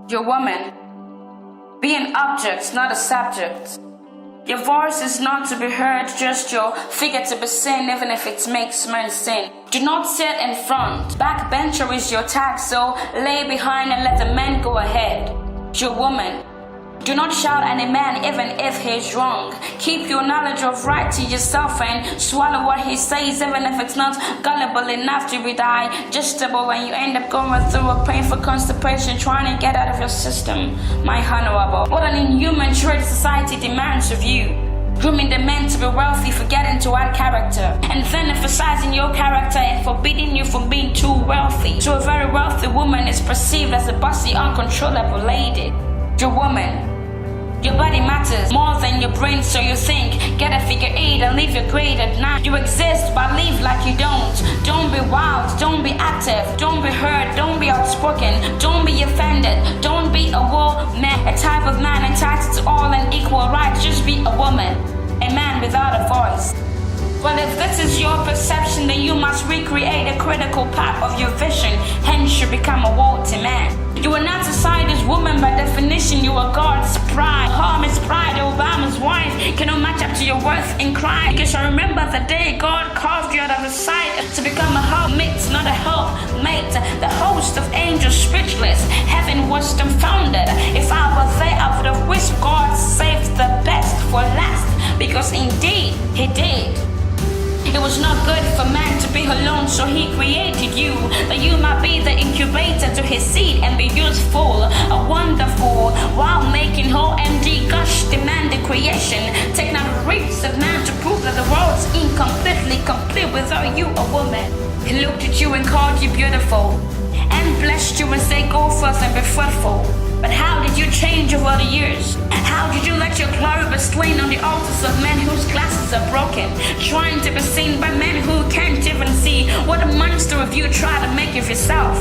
You're a woman. Be an object, not a subject. Your voice is not to be heard, just your figure to be seen, even if it makes men sin. Do not sit in front. Backbencher is your tag, so lay behind and let the men go ahead. You're a woman. Do not shout at a man even if he's wrong. Keep your knowledge of right to yourself and swallow what he says, even if it's not gullible enough to be digestible, and you end up going through a painful constipation trying to get out of your system. My honorable, what an inhuman trait society demands of you. Grooming the men to be wealthy, forgetting to add character, and then emphasizing your character and forbidding you from being too wealthy. So a very wealthy woman is perceived as a bossy, uncontrollable lady. You're a woman. Your body matters more than your brain, so you think. Get a figure 8 and leave your grade at 9. You exist, but live like you don't. Don't be wild, don't be active, don't be heard, don't be outspoken, don't be offended, don't be a woman, a type of man entitled to all and equal rights. Just be a woman, a man without a voice. Well, if this is your perception, then you must recreate a critical part of your vision, hence you become a worthy man. You are not society's woman by definition, you are God's pride. Harm's pride, Obama's wife cannot match up to your worth in crime. Because I remember the day God carved you out of his sight to become a helpmate, not a helpmate. The host of angels speechless, heaven was dumbfounded. If I were there, I would have wished God saved the best for last, because indeed he did. It was not good for man to be alone, so he created you, that you might be the incubator to his seed and be useful, a wonderful, while making whole MD gush demanding creation. Take now the roots of man to prove that the world's incompletely complete without you, a woman. He looked at you and called you beautiful, and blessed you and said, go forth and be fruitful. But how did you change over the years? How did you let your glory be slain on the altars of men whose glasses are broken, trying to be seen by men who can't even see? What a monster of you try to make of yourself.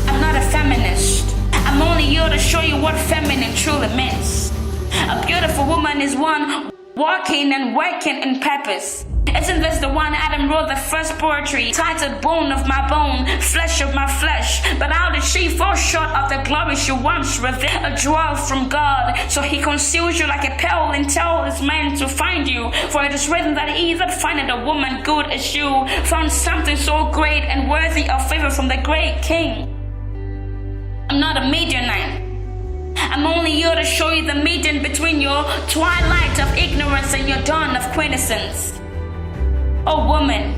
I'm not a feminist. I'm only here to show you what feminine truly means. A beautiful woman is one walking and working in purpose. Isn't this the one Adam wrote the first poetry titled Bone of My Bone, Flesh of My Flesh? But how did she fall short of the glory she once revealed? A jewel from God, so he conceals you like a pearl until is meant to find you. For it is written that he that findeth a woman good as you found something so great and worthy of favor from the great king. I'm not a Midianite. I'm only here to show you the median between your twilight of ignorance and your dawn of quintessence. Oh woman,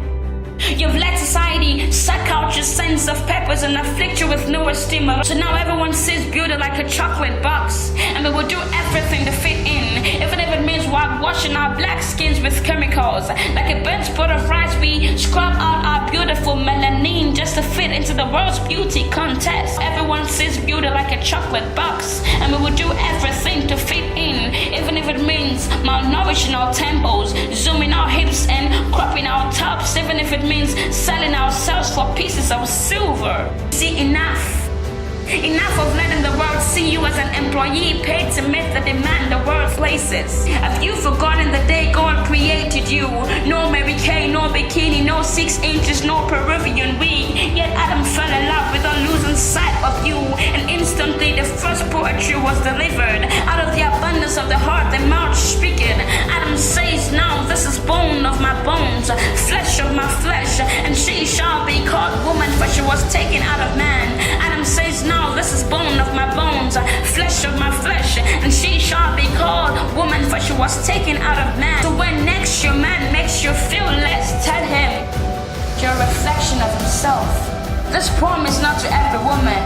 you've let society suck out your sense of purpose and afflict you with no esteem. So now everyone sees beauty like a chocolate box, and we will do everything to fit in, even if it means while washing our black skins with chemicals. Like a burnt pot of rice, we scrub out our beautiful melanin just to fit into the world's beauty contest. Everyone sees beauty like a chocolate box, and we will do everything to fit in, even if it means malnourishing our temples, zooming our hips and cropping our tops, even if it means selling ourselves for pieces of silver. See, enough of letting the world see you as an employee paid to meet the demand the world places. Have you forgotten the day God created you? No Mary Kay, no bikini, no 6 inches, no Peruvian wig. Yet Adam fell in love without losing sight of you, and instantly the first poetry was delivered. Out of the abundance of the heart, the mouth speaking. Adam says, now this is bone of my bones, flesh of my flesh, and she shall be called woman, for she was taken out of man. Adam says, now this is bone of my bones, flesh of my flesh, and she shall be called woman, for she was taken out of man. So when next your man makes you feel less, tell him you're a reflection of himself. This poem is not to every woman.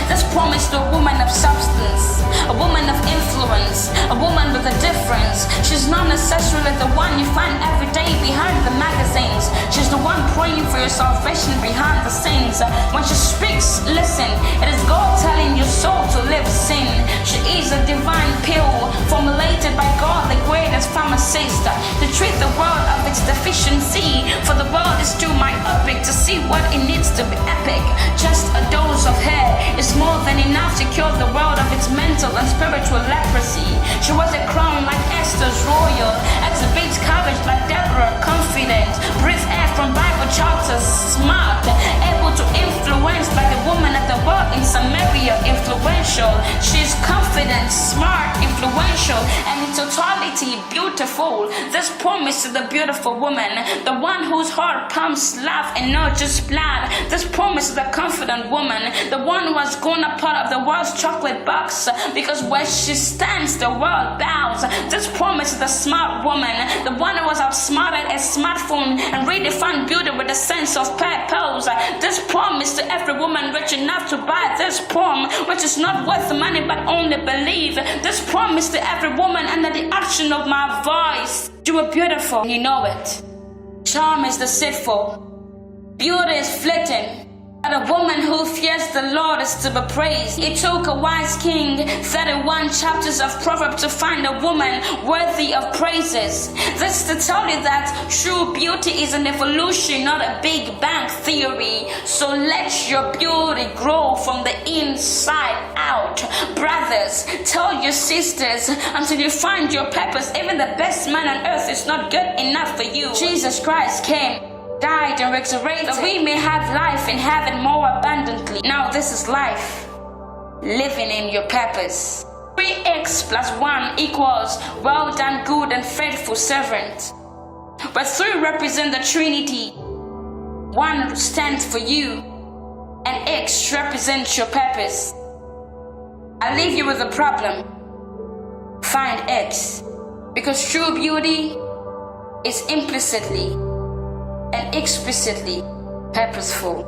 This poem is to a woman of substance, a woman of influence, a woman with a difference. She's not necessarily the one you find every day behind the magazines. She's the one praying for your salvation behind the scenes. When she speaks, listen, it is God telling your soul to live sin. She is a divine pill formulated by God, the greatest pharmacist, to treat the world of its deficiency. For the world is too myopic to see what it needs to be epic. Just a dose of hair is more than enough to cure the world of its mental and spiritual leprosy. She was a crown like Esther's royal, exhibits courage like Deborah, confident, breathe air from Bible charters, smart, able to influence like the woman at the world in Samaria, influential. special. She's confident, smart, influential, and in totality beautiful. This promise to the beautiful woman, the one whose heart pumps love and not just blood. This promise to the confident woman, the one who has grown a part of the world's chocolate box, because where she stands, the world bows. This promise to the smart woman, the one who was outsmarted a smartphone and redefined beauty with a sense of purpose. This promise to every woman rich enough to buy this poem, which is not worth money but only believe. This promise to every woman under the action of my voice. You are beautiful and you know it. Charm is deceitful. Beauty is fleeting. But a woman who fears the Lord is to be praised. It took a wise king 31 chapters of Proverbs to find a woman worthy of praises. This to tell you that true beauty is an evolution, not a Big Bang theory. So let your beauty grow from the inside out. Brothers, tell your sisters until you find your purpose. Even the best man on earth is not good enough for you. Jesus Christ came, died and resurrected, that we may have life and have it more abundantly. Now this is life, living in your purpose. 3x plus 1 equals well done, good and faithful servant. But 3 represent the Trinity. 1 stands for you, and X represents your purpose. I leave you with a problem. Find X, because true beauty is implicitly and explicitly purposeful.